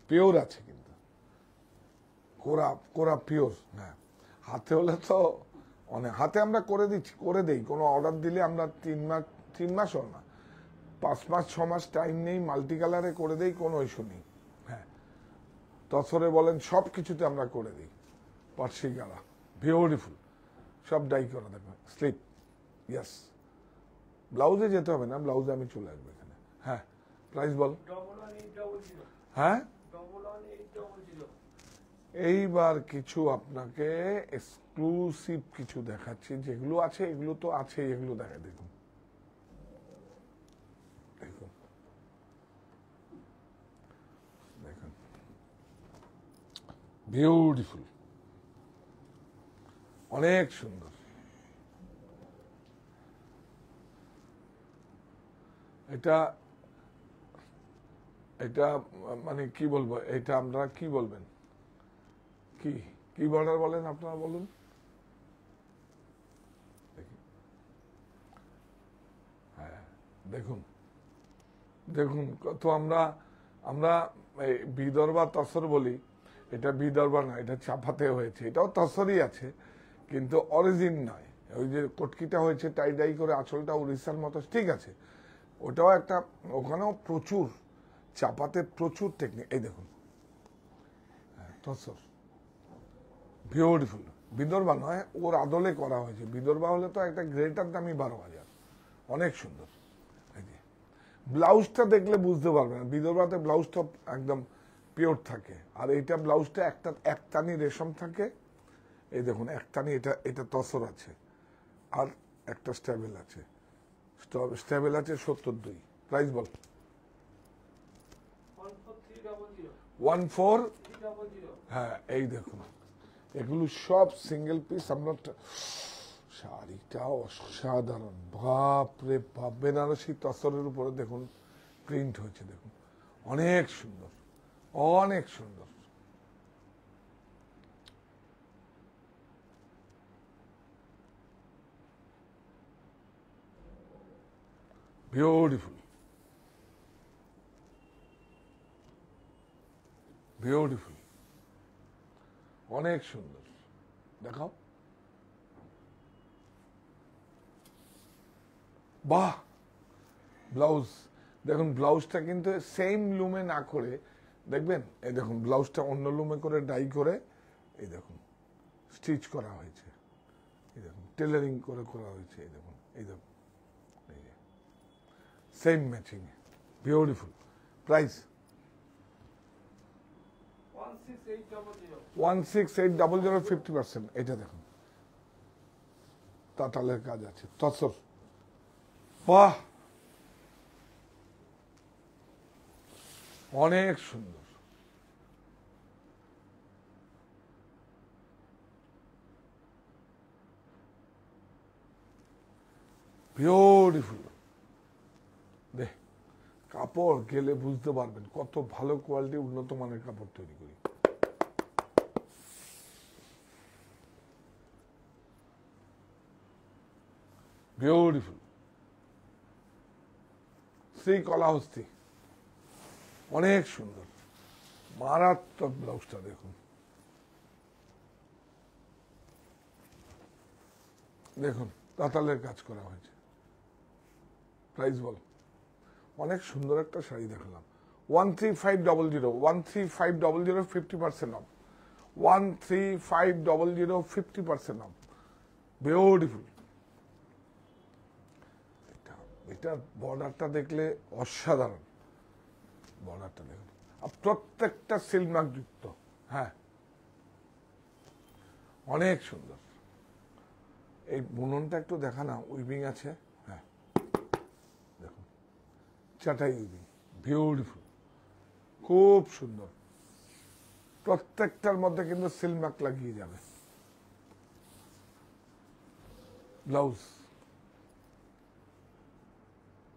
পিওর আছে, কিন্তু কোরা কোরা পিওর। হ্যাঁ, হাতে হলে তো অনেক, হাতে আমরা করে দিচ্ছি, করে দেই। কোনো অর্ডার দিলে আমরা 3 মাসও না, 5 মাস 6 মাস টাইম নেই, মাল্টি কালারে করে দেই, কোনো ইস্যু নেই। হ্যাঁ, তসরে বলেন, সব কিছুতে আমরা করে দিই। পার্সি গালা, বিউটিফুল, সব ডাই করা। দেখবেন স্লিপ, ইয়েস। ব্লাউজে যেতে হবে না, ব্লাউজে আমি চলে আসবো এখানে। হ্যাঁ, প্রাইস বল। 11800 হ্যাঁ, 11800 এইবার কিছু আপনাকে এক্সক্লুসিভ কিছু দেখাচ্ছি, যেগুলো আছে এগুলো তো আছে, এগুলো দেখে দেখুন, দেখুন, দেখুন, বিউটিফুল, অনেক সুন্দর। এটা এটা মানে কি বলবো, এটা আপনারা কি বলবেন, কি কি বর্ডার বলেন আপনারা, বলুন। হ্যাঁ, দেখুন দেখুন, তো আমরা বিদর্ভা তসর বলি, এটা বিদর্ভা না, এটা চাপাতে হয়েছে, এটাও তসরই আছে, কিন্তু অরিজিন নয়। ওই যে কটকিটা হয়েছে টাই ডাই করে, আঁচলটা উড়িষ্যার মতো, ঠিক আছে, ওটাও একটা, ওখানেও প্রচুর চাপাতে, প্রচুর টেকনিক। এই দেখুন, হ্যাঁ, তসর, বিউটিফুল। বিদর্ভা নয়, ওর আদলে করা হয়েছে। বিদর্ভা হলে তো একটা গ্রেটার দামই 12,000, অনেক সুন্দর। এই যে ব্লাউজটা দেখলে বুঝতে পারবে না, বিদর্ভাতে ব্লাউজটা একদম পিওর থাকে, আর এইটা ব্লাউজটা একটানি রেশম থাকে। এই দেখুন, একটানি, এটা তসর আছে, আর একটা স্ট্যাবেল আছে, স্ট্যাবেল আছে 72। প্রাইস বল। 14300 হ্যাঁ, এই দেখুন, এগুলো সব সিঙ্গেল পিস। আমরা শাড়িটা অসাধারণ, বাপ রে বাপ। বেনারসি তসরের উপরে দেখুন প্রিন্ট হয়েছে, দেখুন অনেক সুন্দর, অনেক সুন্দর। বিউটিফুল, বিউটিফুল, অনেক সুন্দর। দেখাও, বাহ। ব্লাউজ দেখুন, ব্লাউজটা কিন্তু সেম লুমে না করে, দেখবেন এই দেখুন ব্লাউজটা অন্য লুমে করে ডাই করে, এই দেখুন স্টিচ করা হয়েছে, এই দেখুন টেলারিং করে করা হয়েছে, এই দেখুন, এই দেখুন, এই যে সেম ম্যাচিং, বিউটিফুল। প্রাইস 16800 50%। এটা দেখুন তাঁতালের কাজ আছে, তসর, বাহ, অনেক সুন্দর। বিউটিফুল। দেখ, কাপড় গেলে বুঝতে পারবেন কত ভালো কোয়ালিটি, উন্নত মানের কাপড় তৈরি করি। বিউটিফুল। শ্রীকলাহস্তি, অনেক সুন্দর, মারাত্মক। ব্লাউজটা দেখুন, দেখুন তাঁতালের কাজ করা হয়েছে। প্রাইস বল। অনেক সুন্দর একটা শাড়ি দেখালাম। 13500, 13500, 50% অফ। 13500, 50% অফ। বিউটিফুল। এটার বর্ডারটা দেখলে অসাধারণ, বর্ডারটা দেখুন, আর প্রত্যেকটা সিল্ক মার্ক যুক্ত। হ্যাঁ, অনেক সুন্দর। এই বুননটা একটু দেখা না, উইভিং আছে। হ্যাঁ দেখুন, চাটাই উইভিং, বিউটিফুল, খুব সুন্দর। প্রত্যেকটার মধ্যে কিন্তু সিল্ক মার্ক লাগিয়ে যাবে। ব্লাউজ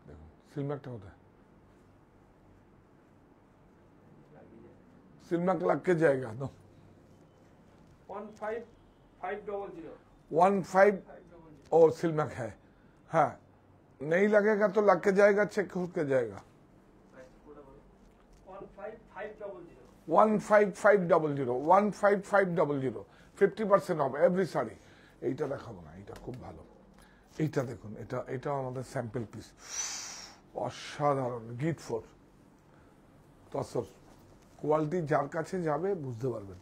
দেখুন, সিল্ক মার্কটা কোথায়? सिल मार्क लग के जाएगा तो 15500 15 और सिल मार्क है। हाँ, नहीं लगेगा तो लग के जाएगा, चेक हो के जाएगा। 15500, 15500, 50% অফ এভরি শাড়ি। এইটা দেখাবো না, এটা খুব ভালো। এইটা দেখুন, এটা আমাদের স্যাম্পল পিস, অসাধারণ। গিট ফোর তসর, কোয়ালিটি যার কাছে যাবে বুঝতে পারবেন।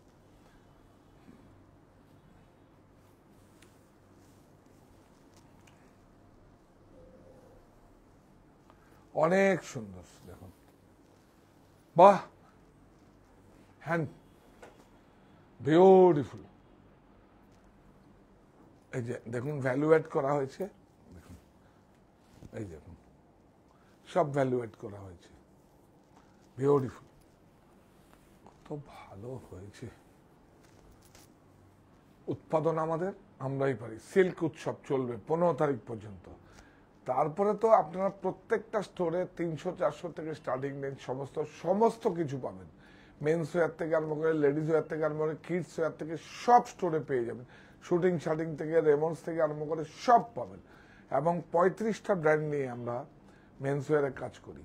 অনেক সুন্দর দেখুন, বাহ, হ্যান্ড বিউটিফুল। এই যে দেখুন ভ্যালু অ্যাড করা হয়েছে, দেখুন এই দেখুন সব ভ্যালু অ্যাড করা হয়েছে, বিউটিফুল, কত ভালো হয়েছে। উৎপাদন আমাদের, আমরাই পারি। সিল্ক উৎসব চলবে 15 তারিখ পর্যন্ত। তারপরে তো আপনারা প্রত্যেকটা স্টোরে 300-400 থেকে স্টার্টিং রেঞ্জ সমস্ত কিছু পাবেন। মেন্স ওয়্যার থেকে আরম্ভ করে, লেডিস ওয়্যার থেকে আরম্ভ করে, কিডস ওয়্যার থেকে সব স্টোরে পেয়ে যাবেন। শুটিং শার্টিং থেকে, রেমন্ডস থেকে আরম্ভ করে সব পাবেন। এবং 35টা ব্র্যান্ড নিয়ে আমরা মেন্স ওয়্যারে কাজ করি।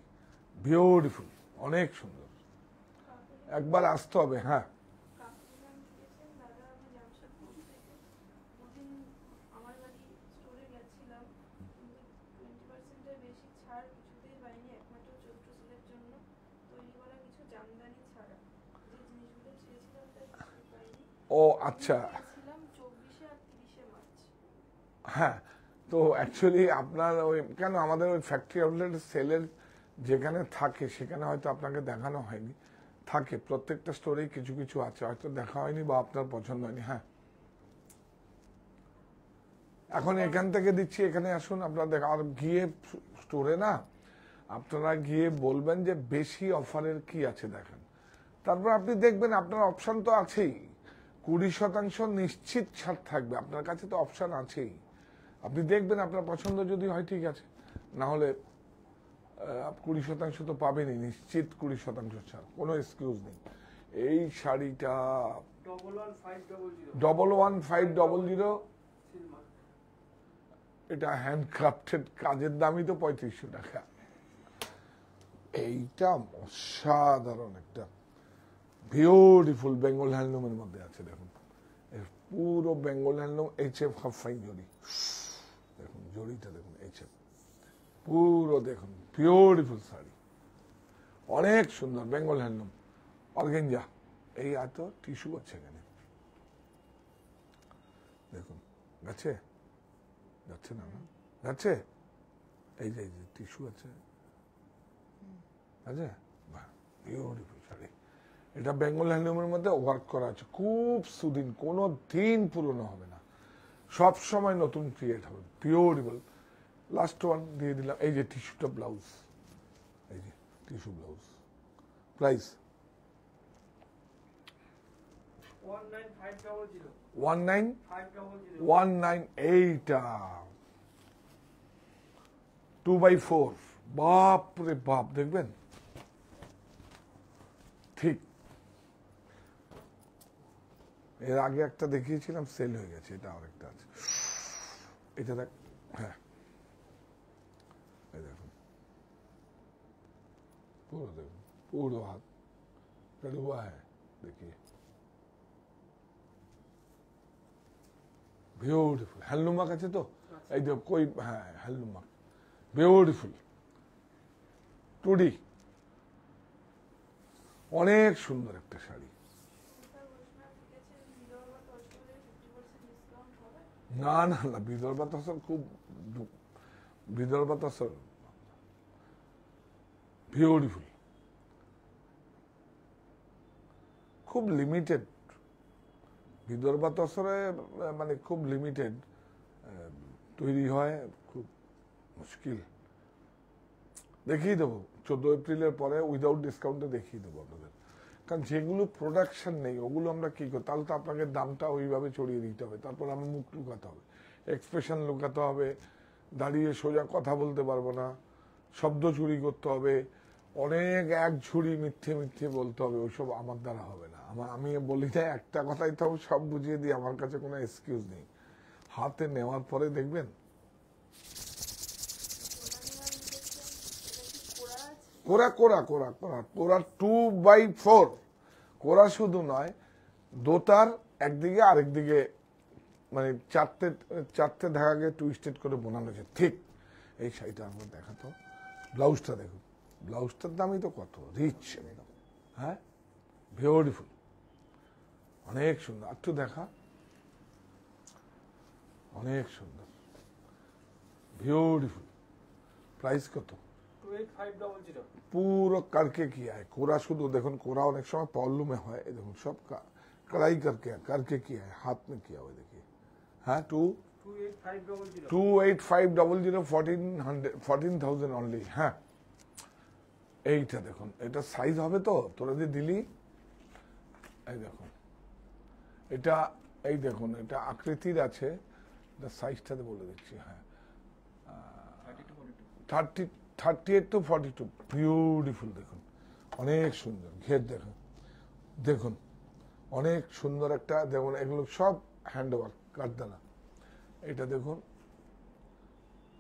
বিউটিফুল, অনেক সুন্দর, একবার আসতে হবে। হ্যাঁ, ও আচ্ছা, হ্যাঁ। তো অ্যাকচুয়ালি আপনার ওই কেন আমাদের ওই ফ্যাক্টরি আউটলেট সেলের যেখানে থাকে সেখানে হয়তো আপনাকে দেখানো হয়নি, থাকে প্রত্যেকটা স্টোরেই কিছু কিছু আছে, হয়তো দেখা হয়নি বা আপনার পছন্দ হয়নি। হ্যাঁ, এখন এখান থেকে দিচ্ছি, এখানে আসুন আপনারা দেখা। আর গিয়ে স্টোরে না, আপনারা গিয়ে বলবেন যে বেশি অফারের কি আছে দেখেন, তারপর আপনি দেখবেন আপনার অপশন তো আছেই, 20% নিশ্চিত ছাড় থাকবে, আপনার কাছে তো অপশন আছেই। আপনি দেখবেন, আপনার পছন্দ যদি হয় ঠিক আছে, না হলে 20% তো পাবেনই নিশ্চিত, 20% ছাড়, কোনো এক্সকিউজ নেই। এই শাড়িটা 11500, এটা হ্যান্ডক্রাফটেড, কাজের দামই তো 3500 টাকা। এইটা অসাধারণ একটা বিউটিফুল বেঙ্গল হ্যান্ডলুমের মধ্যে আছে। দেখুন পুরো Bengal handloom, HF half fine জড়ি, দেখুন জড়িটা দেখুন, HF পুরো দেখুন, বিউটিফুল শাড়ি, অনেক সুন্দর বেঙ্গল হ্যান্ডলুম অর্গেঞ্জা। এই এত টিস্যু আছে এখানে, দেখুন যাচ্ছে যাচ্ছে না, যাচ্ছে, এই যে টিস্যু আছে, আছে, বাহ বিউটিফুল শাড়ি। এটা বেঙ্গল হ্যান্ডলুমের মধ্যে ওয়ার্ক করা আছে, খুব সুদিন, কোনো দিন পুরনো হবে না, সব সময় নতুন ক্রিয়েট হবে, বিউটিফুল। লাস্ট ওয়ান দিয়ে দিলাম, এই যে টিস্যুটা ব্লাউজ, এই যে টিস্যু ব্লাউজ, প্রাইস 19500, এইটা 2x4, বাপ রে বাপ, দেখবেন ঠিক। এর আগে একটা দেখিয়েছিলাম, সেল হয়ে গেছে, এটা আরেকটা আছে, এটা দেখ, হ্যাঁ এই দেখুন পুরো, দেখুন পুরো হাত हुआ है, देखिए বিউটিফুল হ্যান্ডলুম মার্ক আছে তো, এই দেখো কই, হ্যাঁ হ্যান্ডলুম মার্ক, বিউটিফুল 2D, অনেক সুন্দর একটা শাড়ি। না না না, বিদর্ভা তসর খুব, বিদর্ভা তসর বিউটিফুল, খুব লিমিটেড, বিদর্ভা তসরে মানে খুব লিমিটেড তৈরি হয়, খুব মুশকিল। দেখিয়ে দেবো 14 এপ্রিলের পরে উইদাউট ডিসকাউন্টে দেখিয়ে দেবো আপনাদের, কারণ যেগুলো প্রোডাকশন নেই ওগুলো আমরা কি করি, তাহলে তো আপনাকে দামটা ওইভাবে চড়িয়ে দিতে হবে, তারপর আমার মুখ লুকাতে হবে, এক্সপ্রেশন লুকাতে হবে, দাঁড়িয়ে সোজা কথা বলতে পারবো না, শব্দ চুরি করতে হবে, অনেক এক ঝুড়ি মিথ্যে মিথ্যে বলতে হবে, ওইসব আমার দ্বারা হবে না। আমি বলি না একটা কথাই তো সব বুঝিয়ে দিই, আমার কাছে কোনো এক্সকিউজ নেই। হাতে নেওয়ার পরে দেখবেন কোরা কোরা কোরা কোরা কোরা 2x4, কোরা শুধু নয়, দোতার একদিকে আরেকদিকে মানে চারটে ধাগাকে টুইস্টেড করে বোনানো হয়েছে, ঠিক। এই শাড়িটা আমরা দেখাতো, ব্লাউজটা দেখুন, ব্লাউজটার দামই তো কত রিচ একদম, হ্যাঁ বিউটিফুল, অনেক সুন্দর, একটু দেখা, অনেক সুন্দর, বিউটিফুল। প্রাইস কত? 28500। পুরো करके किया है, कोरा শুধু দেখুন, কোরা অনেক সময় পললুমে হয়, এই দেখুন সব कढ़ाई करके किया है, हाथ में किया हुआ, देखिए, हाँ 28500, 14,000 অনলি, হ্যাঁ। এইটা দেখুন, এটা সাইজ হবে তো, তোরা যে দিলি, এই দেখুন এটা, এই দেখুন এটা আকৃতির আছে, এটা সাইজটাতে বলে দিচ্ছি, হ্যাঁ 38 to 42, বিউটিফুল, দেখুন অনেক সুন্দর ঘের, দেখুন দেখুন অনেক সুন্দর একটা, দেখুন এগুলো সব হ্যান্ডওয়ার্ক, কাঠদানা। এটা দেখুন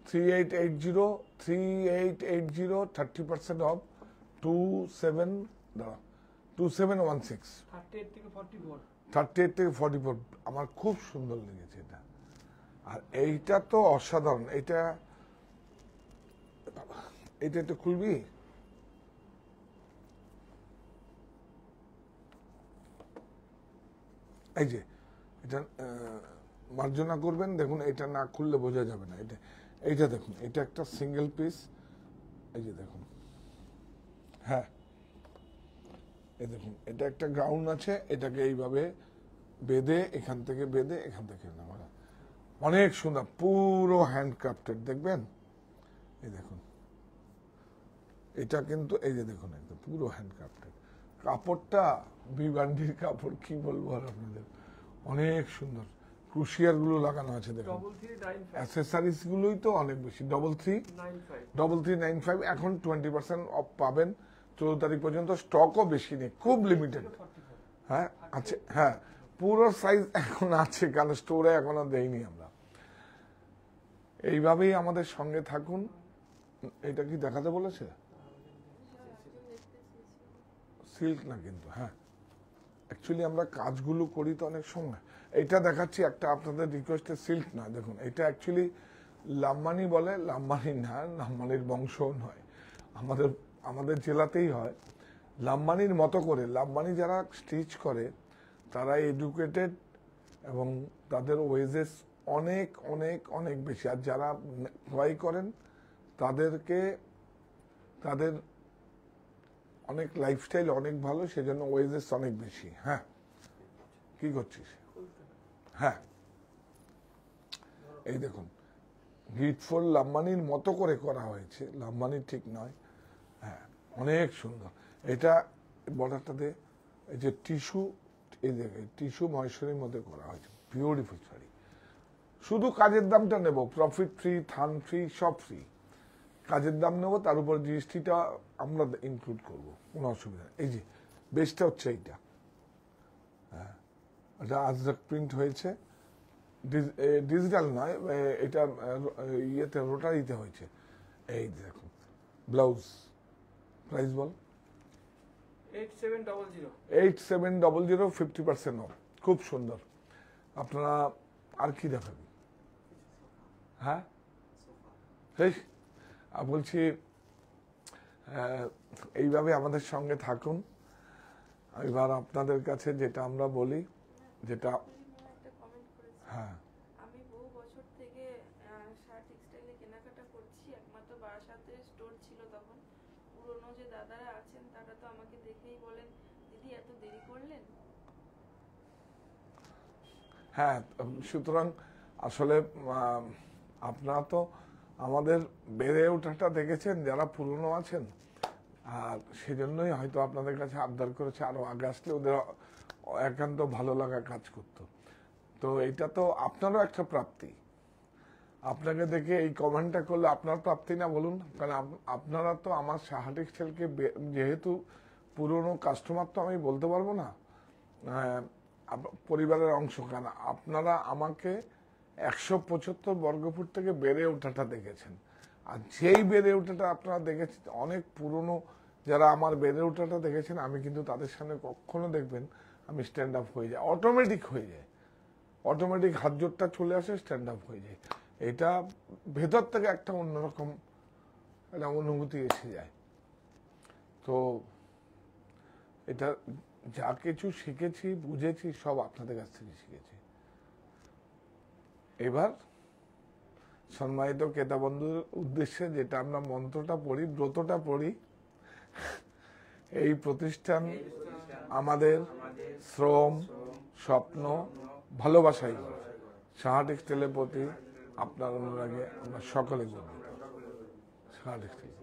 3880, 30% অফ, 2716, 38 থেকে 44, আমার খুব সুন্দর লেগেছে এটা। আর এইটা তো অসাধারণ, এটা একটু খুলবি, এই যে এটা মার্জনা করবেন, দেখুন এটা না খুললে বোঝা যাবে না, এইটা দেখুন, এটা একটা সিঙ্গেল পিস, এই যে দেখুন, হ্যাঁ এই দেখুন, এটা একটা গ্রাউন্ড আছে, এটাকে এইভাবে বেঁধে, এখান থেকে বেঁধে, এখান থেকে নেওয়া, অনেক সুন্দর, পুরো হ্যান্ডক্রাফটেড, দেখবেন, এই দেখুন এটা কিন্তু, এই যে দেখুন একদম পুরো হ্যান্ডক্রাফটেড, কাপড়টা ভিভান্ডির কাপড়, কি বলবো আর আপনাদের, অনেক সুন্দর, ক্রুশিয়ার গুলো লাগানো আছে দেখুন, 3395 অ্যাসেসারিজ গুলোই তো অনেক বেশি। 3395 এখন 20% অফ পাবেন 14 তারিখ পর্যন্ত। স্টকও বেশি নেই, খুব লিমিটেড। হ্যাঁ আছে, হ্যাঁ পুরো সাইজ এখন আছে, কারণ স্টোরে এখনো দেইনি আমরা। এইভাবেই আমাদের সঙ্গে থাকুন। এটা কি দেখাতে বলেছে? সিল্ক না কিন্তু, হ্যাঁ অ্যাকচুয়ালি আমরা কাজগুলো করি তো অনেক সময়। এটা দেখাচ্ছি একটা আপনাদের রিকোয়েস্টে, সিল্ক না, দেখুন এটা অ্যাকচুয়ালি লাম্বানি বলে, লাম্বানি না, লাম্বানির বংশ নয়, আমাদের জেলাতেই হয়। লাম্বানির মতো করে, লাম্বানি যারা স্টিচ করে তারা এডুকেটেড এবং তাদের ওয়েজেস অনেক অনেক অনেক বেশি। আর যারা ক্রয় করেন তাদের অনেক লাইফস্টাইল অনেক ভালো, সেজন্য ওয়েজেস অনেক বেশি। হ্যাঁ কি করছিস? হ্যাঁ এই দেখুন গিটফোল লাম্বানির মতো করে করা হয়েছে, লাম্বানি ঠিক নয়। হ্যাঁ অনেক সুন্দর। এটা বর্ডারটাতে এই যে টিস্যু, এই দেখে টিস্যু মহেশ্বরীর মধ্যে করা হয়েছে, বিউটিফুল শাড়ি। শুধু কাজের দামটা নেব, প্রফিট ফ্রি, থান ফ্রি, সব ফ্রি। কাজের দাম নেব, তার উপর জিএসটিটা আমরা ইনক্লুড করব, কোনো অসুবিধা নেই। এই যে বেসটা হচ্ছে এইটা, হ্যাঁ এটা আজরাক প্রিন্ট হয়েছে, ডিজিটাল নয়, এটা ইয়েতে রোটারিতে হয়েছে। এই দেখুন ব্লাউজ, প্রাইস বল? 8700 8700, 50% অফ। খুব সুন্দর। আপনারা আর কি দেখাবেন? হ্যাঁ বলছি এইভাবে আমাদের সঙ্গে থাকুন। এবার আপনাদের কাছে যেটা আমরা বলি, যেটা একটা কমেন্ট করেছে, হ্যাঁ আমি বহু বছর থেকে শার্ট টেক্সটাইলে কেনাকাটা করছি, একমাত্র বারাসাতে স্টোর ছিল তখন। পুরনো যে দাদারা আছেন তারা তো আমাকে দেখেই বলেন, দিদি এত দেরি করলেন। হ্যাঁ সুতরাং আসলে আপনারা তো আমাদের বেড়ে ওঠাটা দেখেছেন যারা পুরনো আছেন, আর সেজন্যই হয়তো আপনাদের কাছে আবদার করেছে আরো আগে আসলে ওদের একান্ত ভালো লাগা কাজ করতো। তো এটা তো আপনারও একটা প্রাপ্তি। আপনাকে দেখে এই কমেন্টটা করলে আপনার প্রাপ্তি না বলুন? কারণ আপনারা তো আমার সাহা টেক্সটাইলকে যেহেতু পুরনো কাস্টমার, তো আমি বলতে পারবো না পরিবারের অংশ, কেন আপনারা আমাকে 175 বর্গফুট থেকে বেড়ে ওঠাটা দেখেছেন। আর যেই বেড়ে ওঠাটা আপনারা দেখেছেন, অনেক পুরনো যারা আমার বেড়ে ওঠাটা দেখেছেন, আমি কিন্তু তাদের সামনে কখনো দেখবেন আমি স্ট্যান্ড আপ হয়ে যাই, অটোমেটিক হয়ে যায়, অটোমেটিক হাত জোরটা চলে আসে, স্ট্যান্ড আপ হয়ে যায়। এটা ভেতর থেকে একটা অন্যরকম একটা অনুভূতি এসে যায়। তো এটা যা কিছু শিখেছি, বুঝেছি, সব আপনাদের কাছ থেকে শিখেছি। এবার সম্মানিত ক্রেতা বন্ধুর উদ্দেশ্যে যেটা আমরা মন্ত্রটা পড়ি, ব্রতটা পড়ি, এই প্রতিষ্ঠান আমাদের শ্রম, স্বপ্ন, ভালোবাসাই সাহা টেক্সটাইলের প্রতি আপনার অনুরাগে আমরা সকলে গর্বিত। সাহা টেক্সটাইল।